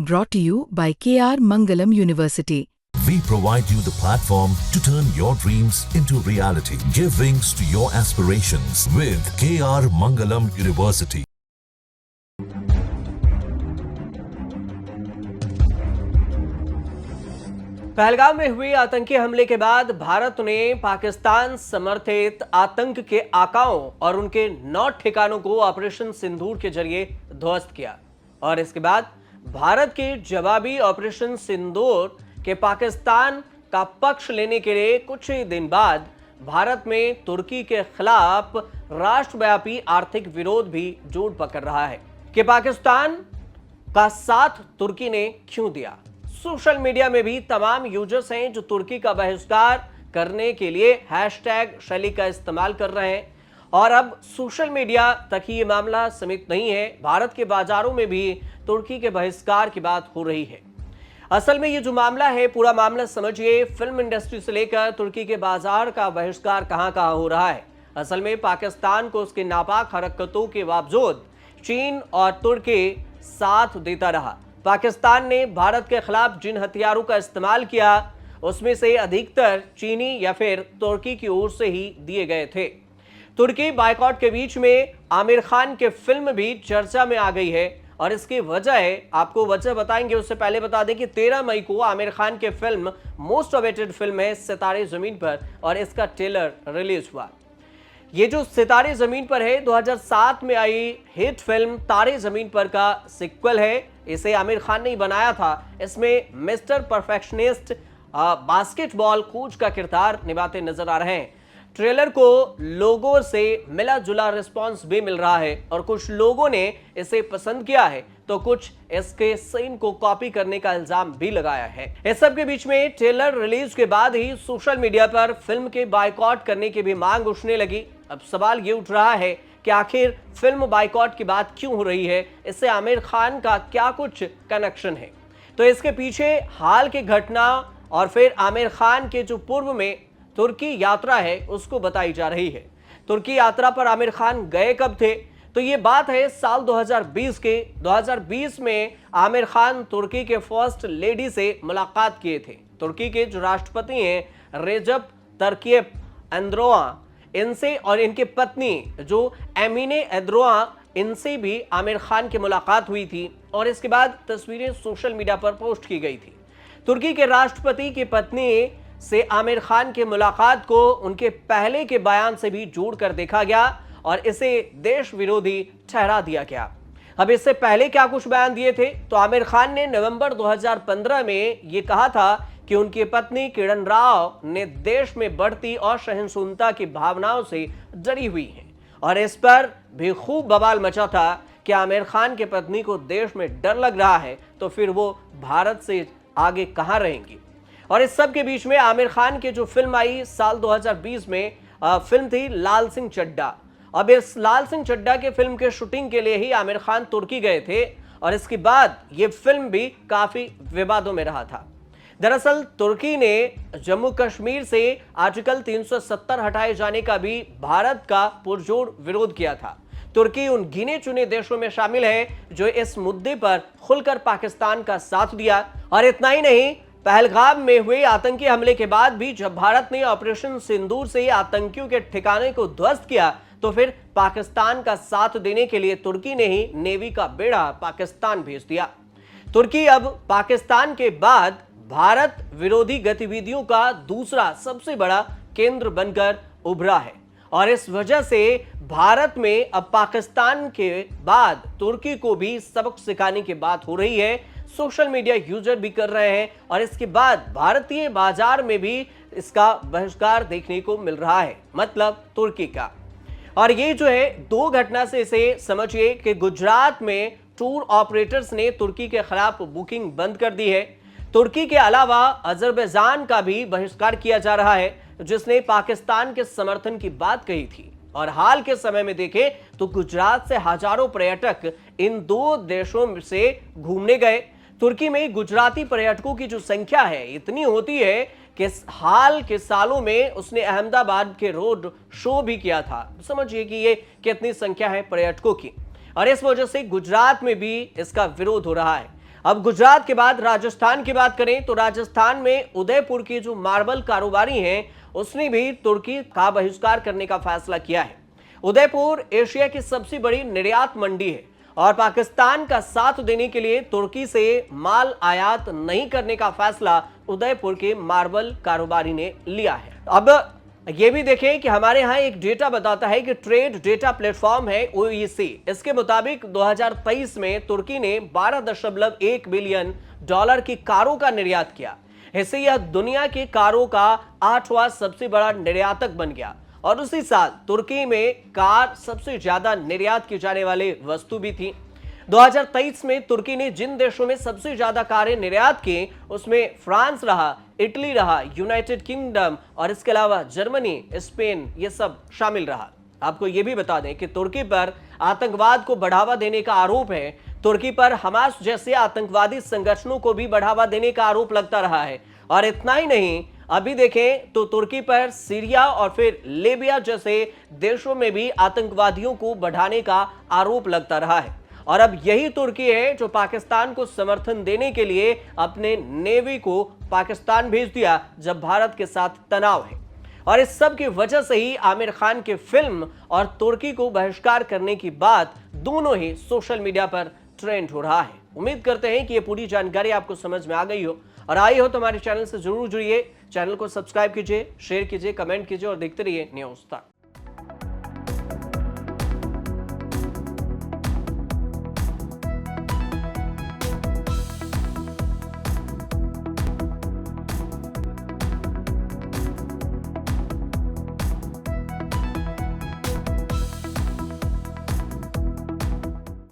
Brought to you by KR Mangalam University. We provide you the platform to turn your dreams into reality. Give wings to your aspirations with KR Mangalam University. Pahalgam में हुए आतंकी हमले के बाद भारत ने पाकिस्तान समर्थित आतंक के आकाओं और उनके 9 ठिकानों को ऑपरेशन सिंदूर के जरिए ध्वस्त किया। और इसके बाद भारत के जवाबी ऑपरेशन सिंदूर के पाकिस्तान का पक्ष लेने के लिए कुछ ही दिन बाद भारत में तुर्की के खिलाफ राष्ट्रव्यापी आर्थिक विरोध भी जोर पकड़ रहा है कि पाकिस्तान का साथ तुर्की ने क्यों दिया। सोशल मीडिया में भी तमाम यूजर्स हैं जो तुर्की का बहिष्कार करने के लिए हैशटैग शैली का इस्तेमाल कर रहे हैं। और अब सोशल मीडिया तक ही ये मामला सीमित नहीं है, भारत के बाजारों में भी तुर्की के बहिष्कार की बात हो रही है। असल में ये जो मामला है, पूरा मामला समझिए, फिल्म इंडस्ट्री से लेकर तुर्की के बाजार का बहिष्कार कहां कहां हो रहा है। असल में पाकिस्तान को उसके नापाक हरकतों के बावजूद चीन और तुर्की साथ देता रहा। पाकिस्तान ने भारत के खिलाफ जिन हथियारों का इस्तेमाल किया उसमें से अधिकतर चीनी या फिर तुर्की की ओर से ही दिए गए थे। तुर्की बायकॉट के बीच में आमिर खान के फिल्म भी चर्चा में आ गई है और इसकी वजह है, आपको वजह बताएंगे। उससे पहले बता दें कि 13 मई को आमिर खान के फिल्म मोस्ट अवेटेड फिल्म है सितारे जमीन पर और इसका ट्रेलर रिलीज हुआ। ये जो सितारे जमीन पर है 2007 में आई हिट फिल्म तारे जमीन पर का सिक्वल है। इसे आमिर खान ने ही बनाया था। इसमें मिस्टर परफेक्शनिस्ट बास्केटबॉल कोच का किरदार निभाते नजर आ रहे हैं। ट्रेलर को लोगों से मिला जुला रिस्पांस भी मिल रहा है और कुछ लोगों ने इसे पसंद किया है तो कुछ इसके सीन को कॉपी करने का इल्जाम भी लगाया है। इस सब के बीच में ट्रेलर रिलीज के बाद ही सोशल मीडिया पर फिल्म के बायकॉट करने की भी मांग उठने लगी। अब सवाल ये उठ रहा है कि आखिर फिल्म बायकॉट की बात क्यों हो रही है, इससे आमिर खान का क्या कुछ कनेक्शन है। तो इसके पीछे हाल की घटना और फिर आमिर खान के जो पूर्व में तुर्की यात्रा है उसको बताई जा रही है। तुर्की यात्रा पर आमिर खान गए कब थे, तो ये बात है साल 2020 के। 2020 में आमिर खान तुर्की के फर्स्ट लेडी से मुलाकात किए थे। तुर्की के जो राष्ट्रपति हैं रेजप तर्कीप एर्दोगान, इनसे और इनकी पत्नी जो एमिने एर्दोगान, इनसे भी आमिर खान की मुलाकात हुई थी और इसके बाद तस्वीरें सोशल मीडिया पर पोस्ट की गई थी। तुर्की के राष्ट्रपति की पत्नी से आमिर खान की मुलाकात को उनके पहले के बयान से भी जोड़कर देखा गया और इसे देश विरोधी ठहरा दिया गया। अब इससे पहले क्या कुछ बयान दिए थे, तो आमिर खान ने नवंबर 2015 में यह कहा था कि उनकी पत्नी किरण राव ने देश में बढ़ती असहिष्णुता की भावनाओं से डरी हुई हैं और इस पर भी खूब बवाल मचा था कि आमिर खान की पत्नी को देश में डर लग रहा है तो फिर वो भारत से आगे कहां रहेंगी। और इस सब के बीच में आमिर खान की जो फिल्म आई साल 2020 में, फिल्म थी लाल सिंह चड्ढा। अब इस लाल सिंह चड्ढा के फिल्म के शूटिंग के लिए ही आमिर खान तुर्की गए थे और इसके बाद ये फिल्म भी काफी विवादों में रहा था। दरअसल तुर्की ने जम्मू कश्मीर से आर्टिकल 370 हटाए जाने का भी भारत का पुरजोर विरोध किया था। तुर्की उन गिने चुने देशों में शामिल है जो इस मुद्दे पर खुलकर पाकिस्तान का साथ दिया। और इतना ही नहीं, पहलगाम में हुए आतंकी हमले के बाद भी जब भारत ने ऑपरेशन सिंदूर से आतंकियों के ठिकाने को ध्वस्त किया तो फिर पाकिस्तान का साथ देने के लिए तुर्की ने ही नेवी का बेड़ा पाकिस्तान भेज दिया। तुर्की अब पाकिस्तान के बाद भारत विरोधी गतिविधियों का दूसरा सबसे बड़ा केंद्र बनकर उभरा है और इस वजह से भारत में अब पाकिस्तान के बाद तुर्की को भी सबक सिखाने की बात हो रही है। सोशल मीडिया यूजर भी कर रहे हैं और इसके बाद भारतीय बाजार में भी इसका बहिष्कार देखने को मिल रहा है, मतलब तुर्की का। और ये जो है दो घटना से इसे समझिए कि गुजरात में टूर ऑपरेटर्स ने तुर्की के खिलाफ बुकिंग बंद कर दी है। तुर्की के अलावा अजरबैजान का भी बहिष्कार किया जा रहा है जिसने पाकिस्तान के समर्थन की बात कही थी। और हाल के समय में देखें तो गुजरात से हजारों पर्यटक इन दो देशों से घूमने गए। तुर्की में गुजराती पर्यटकों की जो संख्या है इतनी होती है कि हाल के सालों में उसने अहमदाबाद के रोड शो भी किया था। समझिए कि ये कितनी संख्या है पर्यटकों की। और इस वजह से गुजरात में भी इसका विरोध हो रहा है। अब गुजरात के बाद राजस्थान की बात करें तो राजस्थान में उदयपुर की जो मार्बल कारोबारी हैं उसने भी तुर्की का बहिष्कार करने का फैसला किया है। उदयपुर एशिया की सबसे बड़ी निर्यात मंडी है और पाकिस्तान का साथ देने के लिए तुर्की से माल आयात नहीं करने का फैसला उदयपुर के मार्बल कारोबारी ने लिया है। अब यह भी देखें कि हमारे यहां एक डेटा बताता है कि ट्रेड डेटा प्लेटफॉर्म है ओईसी, इसके मुताबिक 2023 में तुर्की ने 12.1 बिलियन डॉलर की कारों का निर्यात किया। इससे यह दुनिया की कारों का 8वां सबसे बड़ा निर्यातक बन गया और उसी साल तुर्की में कार सबसे ज्यादा निर्यात की जाने वाली वस्तु भी थी। 2023 में तुर्की ने जिन देशों में सबसे ज्यादा कारें निर्यात की उसमें फ्रांस रहा, इटली रहा, यूनाइटेड किंगडम और इसके अलावा जर्मनी, स्पेन ये सब शामिल रहा। आपको यह भी बता दें कि तुर्की पर आतंकवाद को बढ़ावा देने का आरोप है। तुर्की पर हमास जैसे आतंकवादी संगठनों को भी बढ़ावा देने का आरोप लगता रहा है और इतना ही नहीं, अभी देखें तो तुर्की पर सीरिया और फिर लीबिया जैसे देशों में भी आतंकवादियों को बढ़ाने का आरोप लगता रहा है। और अब यही तुर्की है जो पाकिस्तान को समर्थन देने के लिए अपने नेवी को पाकिस्तान भेज दिया जब भारत के साथ तनाव है। और इस सब की वजह से ही आमिर खान की फिल्म और तुर्की को बहिष्कार करने की बात दोनों ही सोशल मीडिया पर ट्रेंड हो रहा है। उम्मीद करते हैं कि ये पूरी जानकारी आपको समझ में आ गई हो और आई हो तो हमारे चैनल से जरूर जुड़िए। चैनल को सब्सक्राइब कीजिए, शेयर कीजिए, कमेंट कीजिए और देखते रहिए न्यूज़ तक।